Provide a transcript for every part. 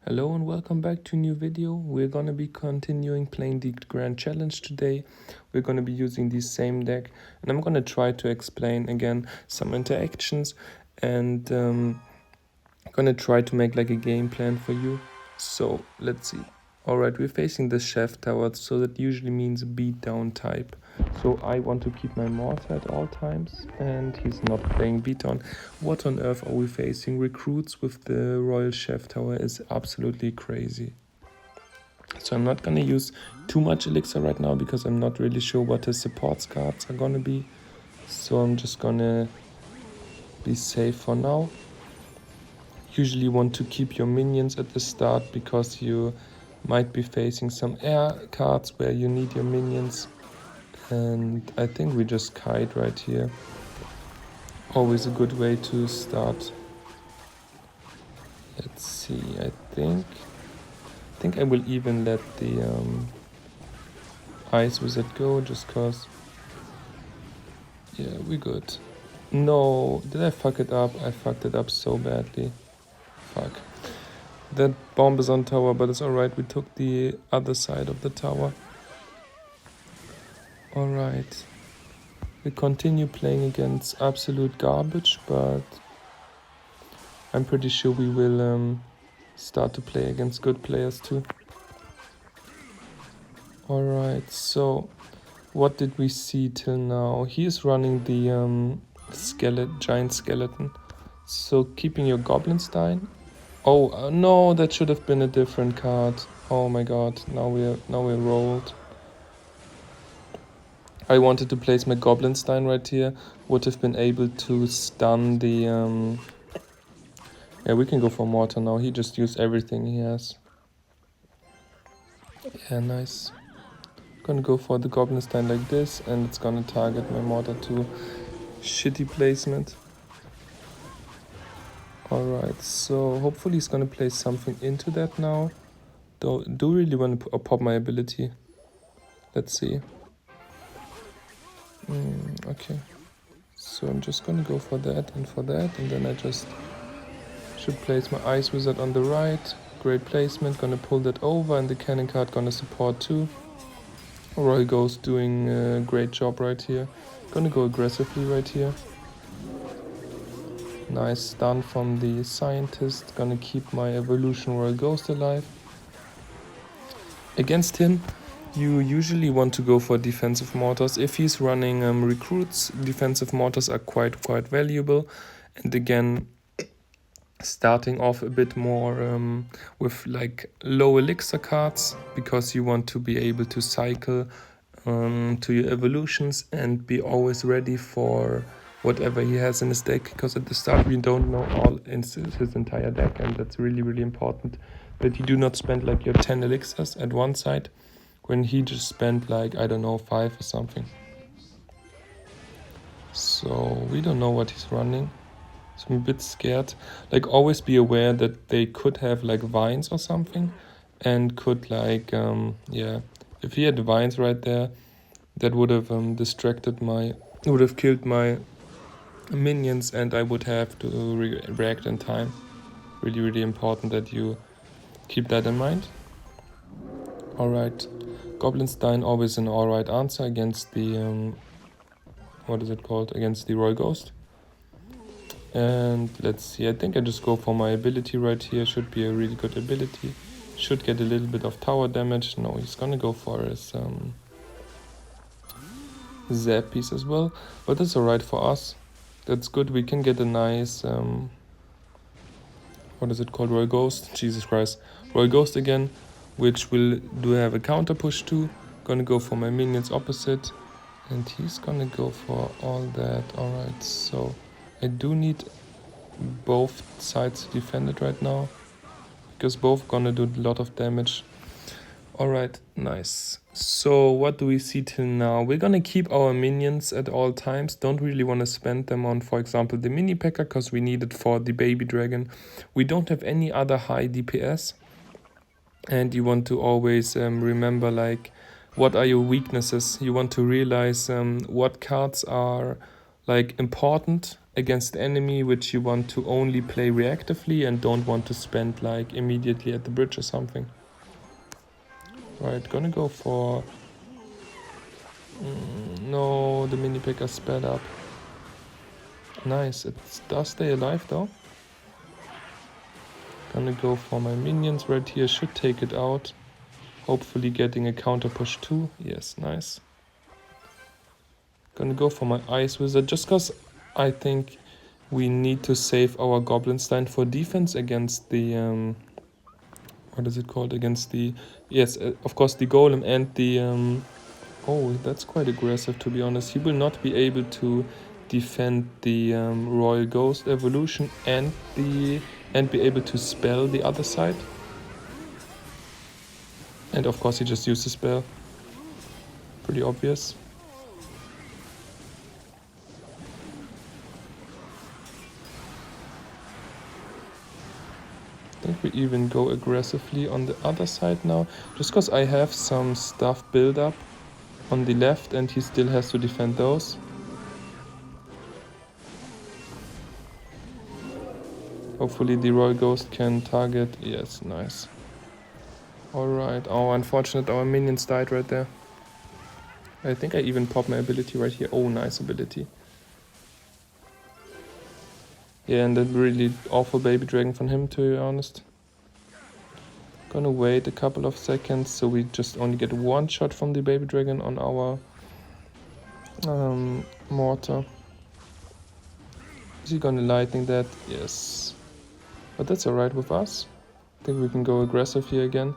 Hello and welcome back to a new video. We're gonna be continuing playing the Grand Challenge today. We're gonna be using the same deck and I'm gonna try to explain again some interactions and gonna try to make like a game plan for you. So let's see. Alright, we're facing the chef tower, so that usually means beat down type. So I want to keep my mortar at all times and he's not playing beat down. What on earth are we facing? Recruits with the Royal Chef Tower is absolutely crazy. So I'm not gonna use too much elixir right now because I'm not really sure what his supports cards are gonna be. So I'm just gonna be safe for now. Usually want to keep your minions at the start because you might be facing some air cards where you need your minions. And I think we just kite right here. Always a good way to start. Let's see, I think I will even let the ice wizard go just cause. Yeah, we're good. No, did I fuck it up? I fucked it up so badly. Fuck. That bomb is on tower, but it's alright. We took the other side of the tower. Alright. We continue playing against absolute garbage, but I'm pretty sure we will start to play against good players too. Alright, so what did we see till now? He is running the giant skeleton. So keeping your Goblinstein. Oh no, that should have been a different card. Oh my god, now we're rolled. I wanted to place my Goblinstein right here. Would have been able to stun the yeah, we can go for mortar now. He just used everything he has. Yeah, nice. Gonna go for the Goblinstein like this, and it's gonna target my mortar too. Shitty placement. Alright, so hopefully he's gonna place something into that now. Do really want to pop my ability. Let's see. Okay. So I'm just gonna go for that, and then I just should place my Ice Wizard on the right. Great placement, gonna pull that over, and the cannon card gonna support too. Roy Goes doing a great job right here. Gonna go aggressively right here. Nice stun from the scientist. Gonna keep my evolution Royal Ghost alive. Against him, you usually want to go for defensive mortars. If he's running recruits, defensive mortars are quite valuable. And again, starting off a bit more with like low elixir cards, because you want to be able to cycle to your evolutions and be always ready for whatever he has in his deck, because at the start we don't know all in his entire deck, and that's really important that you do not spend like your 10 elixirs at one side when he just spent like, I don't know, 5 or something. So we don't know what he's running, so I'm a bit scared. Like, always be aware that they could have like vines or something, and could like yeah, if he had vines right there, that would have would have killed my minions, and I would have to react in time. Really important that you keep that in mind. Alright, Goblinstein always an alright answer against the what is it called? Against the Royal Ghost. And let's see, I think I just go for my ability right here. Should be a really good ability. Should get a little bit of tower damage. No, he's gonna go for his zap piece as well, but that's alright for us. That's good. We can get a nice what is it called? Royal Ghost. Jesus Christ, Royal Ghost again, which will do have a counter push too. Gonna go for my minions opposite, and he's gonna go for all that. Alright, so I do need both sides to defend it right now, because both gonna do a lot of damage. Alright, nice. So what do we see till now? We're gonna keep our minions at all times. Don't really want to spend them on, for example, the mini packer, because we need it for the baby dragon. We don't have any other high DPS. And you want to always remember, like, what are your weaknesses. You want to realize what cards are like important against the enemy which you want to only play reactively and don't want to spend like immediately at the bridge or something. Right, gonna go for... no, the mini picker sped up. Nice, it does stay alive though. Gonna go for my minions right here, should take it out. Hopefully getting a counter push too. Yes, nice. Gonna go for my Ice Wizard just because I think we need to save our Goblinstein for defense against the... what is it called? Against the... yes, of course the Golem and the... oh, that's quite aggressive to be honest. He will not be able to defend the Royal Ghost evolution and be able to spell the other side. And of course he just used the spell. Pretty obvious. I think we even go aggressively on the other side now, just because I have some stuff built up on the left and he still has to defend those. Hopefully the Royal Ghost can target. Yes, nice. Alright, oh unfortunate, our minions died right there. I think I even popped my ability right here. Oh, nice ability. Yeah, and that really awful baby dragon from him, to be honest. Gonna wait a couple of seconds so we just only get one shot from the baby dragon on our mortar. Is he gonna lightning that? Yes. But that's alright with us. I think we can go aggressive here again.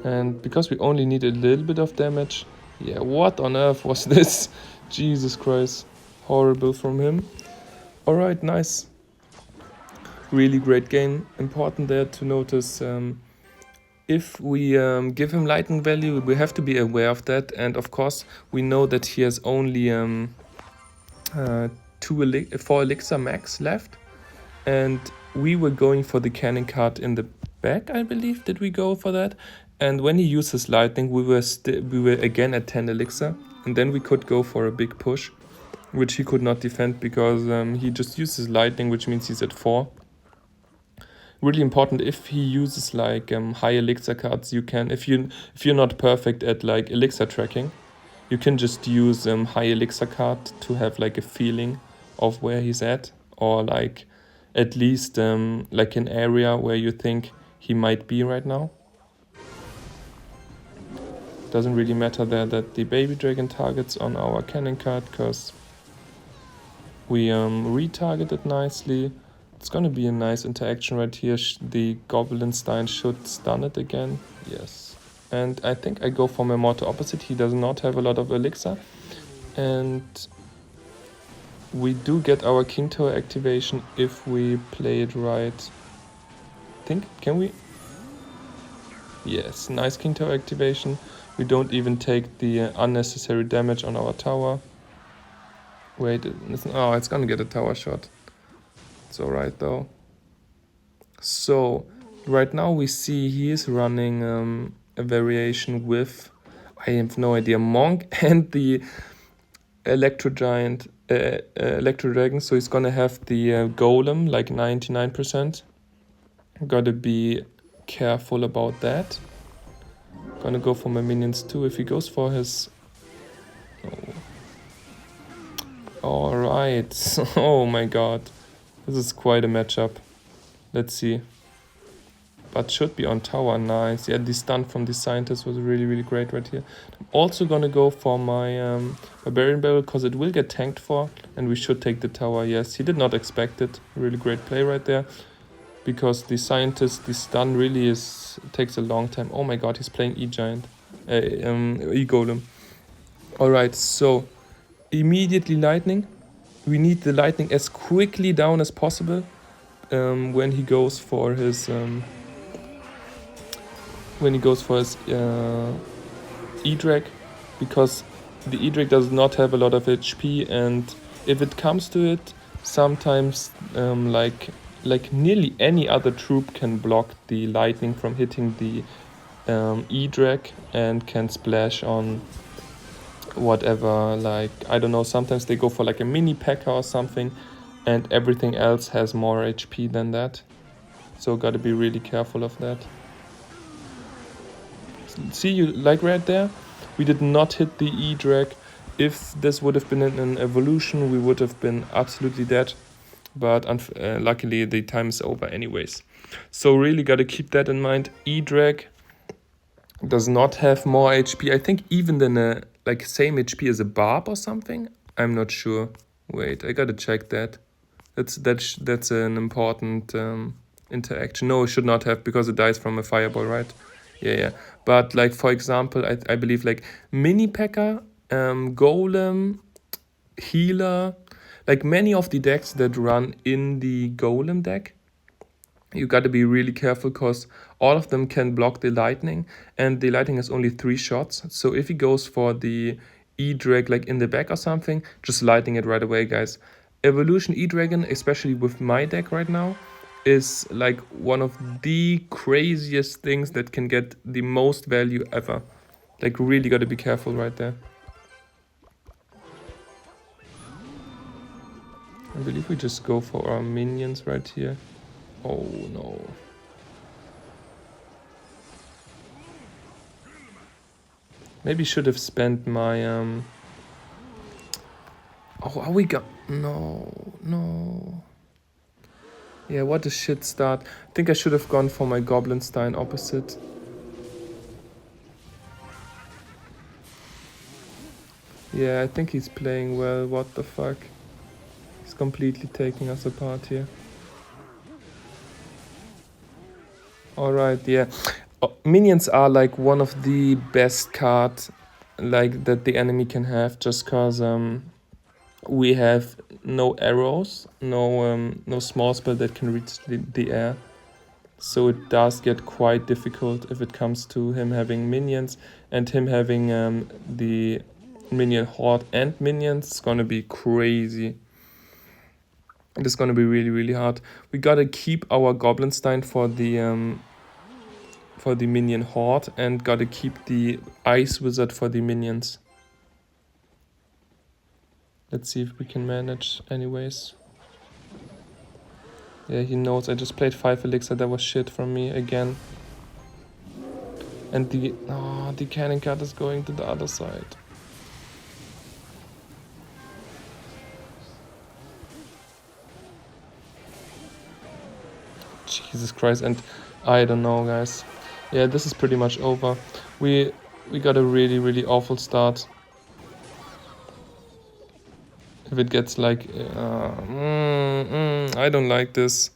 And because we only need a little bit of damage. Yeah, what on earth was this? Jesus Christ. Horrible from him. Alright, nice. Really great game. Important there to notice if we give him lightning value, we have to be aware of that. And of course, we know that he has only 4 elixir max left. And we were going for the cannon card in the back, I believe. Did we go for that? And when he uses lightning, we were again at 10 elixir. And then we could go for a big push, which he could not defend because he just uses lightning, which means he's at 4. Really important, if he uses like high elixir cards, you can, if you're not perfect at like elixir tracking, you can just use high elixir card to have like a feeling of where he's at, or like at least like an area where you think he might be right now. Doesn't really matter there that the baby dragon targets on our cannon card because we retargeted nicely. It's gonna be a nice interaction right here. The Goblinstein should stun it again. Yes. And I think I go for my mortar opposite. He does not have a lot of elixir. And we do get our King Tower activation if we play it right. Can we? Yes, nice King Tower activation. We don't even take the unnecessary damage on our tower. Wait, oh, it's gonna get a tower shot. It's alright though. So, right now we see he is running a variation with, I have no idea, Monk and the Electro Giant, Electro Dragon. So he's gonna have the Golem, like 99%. Gotta be careful about that. Gonna go for my minions too. If he goes for his... oh. Alright. Oh my god. This is quite a matchup. Let's see. But should be on tower. Nice. Yeah, the stun from the scientist was really, really great right here. I'm also gonna go for my Barbarian Barrel because it will get tanked for. And we should take the tower. Yes, he did not expect it. Really great play right there. Because the scientist, the stun really takes a long time. Oh my god, he's playing E-Giant. E-Golem. Alright, so immediately lightning. We need the lightning as quickly down as possible when he goes for his E-Drag, because the E-Drag does not have a lot of HP, and if it comes to it, sometimes like nearly any other troop can block the lightning from hitting the E-Drag and can splash on whatever, like, I don't know, sometimes they go for like a mini P.E.K.K.A or something, and everything else has more HP than that. So gotta be really careful of that. See, you like right there? We did not hit the E-Drag. If this would have been an evolution, we would have been absolutely dead. But luckily the time is over anyways. So really gotta keep that in mind. E-Drag does not have more HP. I think even than a like same HP as a Barb or something. I'm not sure. Wait, I gotta check that. That's an important interaction. No, it should not have because it dies from a fireball, right? Yeah. But like for example, I believe like mini P.E.K.K.A, Golem, Healer, like many of the decks that run in the Golem deck, you got to be really careful because all of them can block the lightning, and the lightning has only 3 shots. So if he goes for the E-Drag like in the back or something, just lighting it right away, guys. Evolution E-Dragon, especially with my deck right now, is like one of the craziest things that can get the most value ever. Like really got to be careful right there. I believe we just go for our minions right here. Oh no. Maybe should have spent my Oh, are we got no. Yeah, what a shit start. I think I should have gone for my Goblinstein opposite. Yeah, I think he's playing well. What the fuck? He's completely taking us apart here. Alright, yeah. Minions are like one of the best cards like that the enemy can have, just cause we have no arrows, no small spell that can reach the air. So it does get quite difficult if it comes to him having minions, and him having the minion horde and minions. It's gonna be crazy. It is gonna be really, really hard. We gotta keep our Goblinstein for the minion horde, and gotta keep the ice wizard for the minions. Let's see if we can manage anyways. Yeah, he knows I just played 5 elixir. That was shit from me again. And the cannon card is going to the other side. Jesus Christ, and I don't know, guys. Yeah, this is pretty much over. We got a really, really awful start. If it gets like... I don't like this.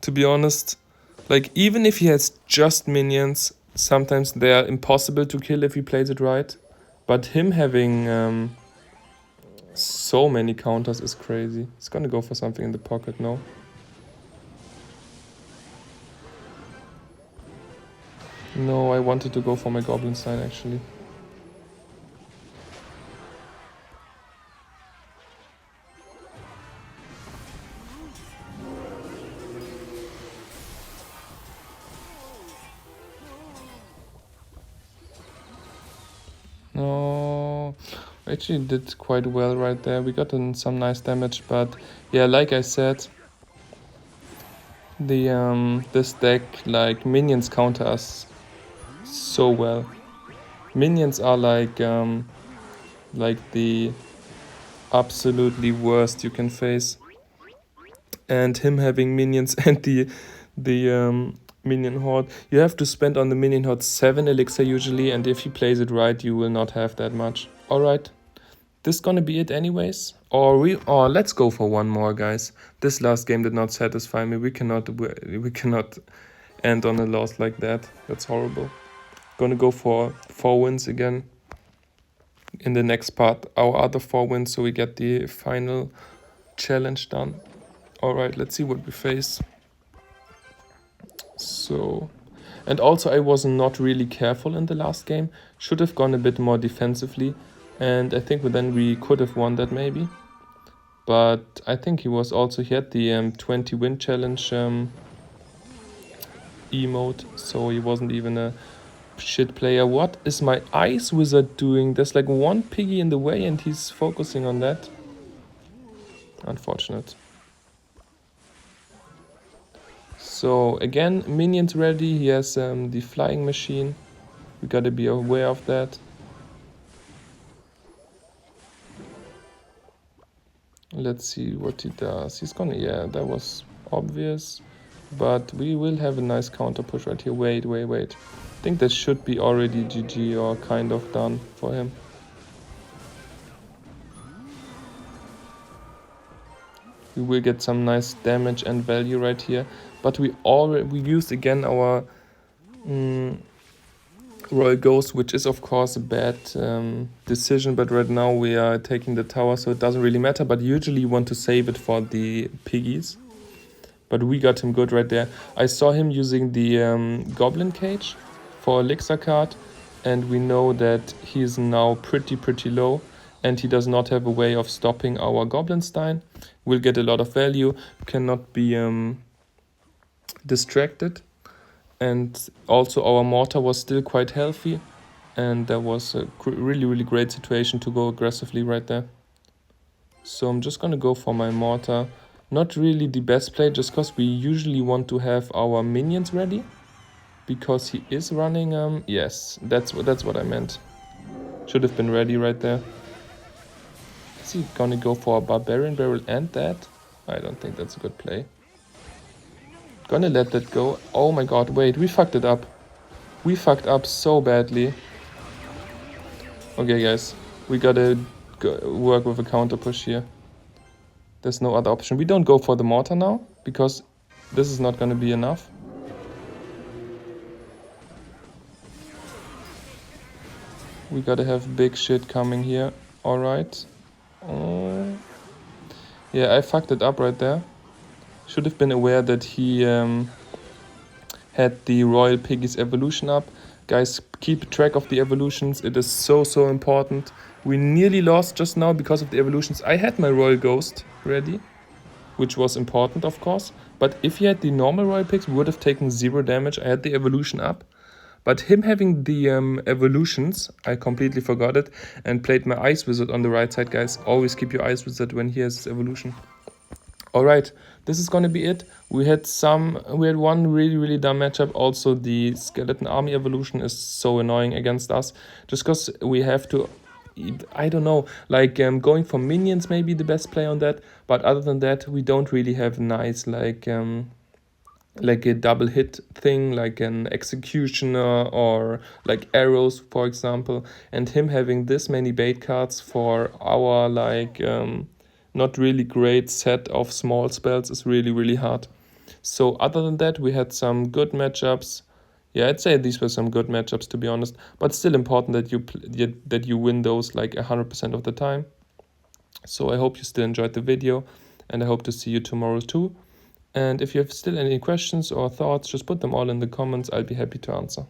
To be honest, like, even if he has just minions, sometimes they are impossible to kill if he plays it right. But him having so many counters is crazy. He's gonna go for something in the pocket, no? No, I wanted to go for my Goblinstein actually. No, actually did quite well right there. We got in some nice damage, but yeah, like I said, the this deck, like, minions counter us so well. Minions are like the absolutely worst you can face, and him having minions and the minion horde, you have to spend on the minion horde 7 elixir usually, and if he plays it right, you will not have that much. All right, this gonna be it anyways, or let's go for one more, guys. This last game did not satisfy me. We cannot end on a loss like that. That's horrible. Gonna go for 4 wins again in the next part, our other 4 wins, so we get the final challenge done. All right, let's see what we face. So, and also I was not really careful in the last game. Should have gone a bit more defensively, and I think then we could have won that maybe. But I think he had the 20 win challenge emote, so he wasn't even a shit player. What is my ice wizard doing? There's like one piggy in the way and he's focusing on that. Unfortunate. So again, minions ready. He has the flying machine. We gotta be aware of that. Let's see what he does. He's gonna, yeah, that was obvious. But we will have a nice counter push right here. Wait. I think that should be already GG or kind of done for him. We will get some nice damage and value right here. But we used again our Royal Ghost, which is of course a bad decision, but right now we are taking the tower, so it doesn't really matter. But usually you want to save it for the piggies. But we got him good right there. I saw him using the Goblin Cage for Elixir card, and we know that he's now pretty low, and he does not have a way of stopping our Goblinstein. We'll get a lot of value, cannot be distracted. And also our mortar was still quite healthy, and that was a really great situation to go aggressively right there. So I'm just gonna go for my mortar. Not really the best play, just because we usually want to have our minions ready, because he is running. Yes, that's what I meant. Should have been ready right there. Is he gonna go for a barbarian barrel and that? I don't think that's a good play. Gonna let that go. Oh my god, wait, we fucked it up. We fucked up so badly. Okay, guys, we gotta work with a counter push here. There's no other option. We don't go for the mortar now, because this is not gonna be enough. We gotta have big shit coming here. Alright. Yeah, I fucked it up right there. Should have been aware that he had the Royal Piggies evolution up. Guys, keep track of the evolutions. It is so important. We nearly lost just now because of the evolutions. I had my Royal Ghost ready, which was important, of course. But if he had the normal Royal Pigs, we would have taken 0 damage. I had the evolution up. But him having the evolutions, I completely forgot it and played my Ice Wizard on the right side, guys. Always keep your Ice Wizard when he has his evolution. Alright, this is gonna be it. We had one really dumb matchup. Also, the Skeleton Army evolution is so annoying against us. Just because we have to, I don't know, like going for minions may be the best play on that. But other than that, we don't really have nice like a double hit thing, like an executioner or like arrows, for example. And him having this many bait cards for our like not really great set of small spells is really hard. So other than that, we had some good matchups. Yeah, I'd say these were some good matchups, to be honest, but still important that you win those like 100% of the time. So I hope you still enjoyed the video, and I hope to see you tomorrow too. And if you have still any questions or thoughts, just put them all in the comments. I'll be happy to answer.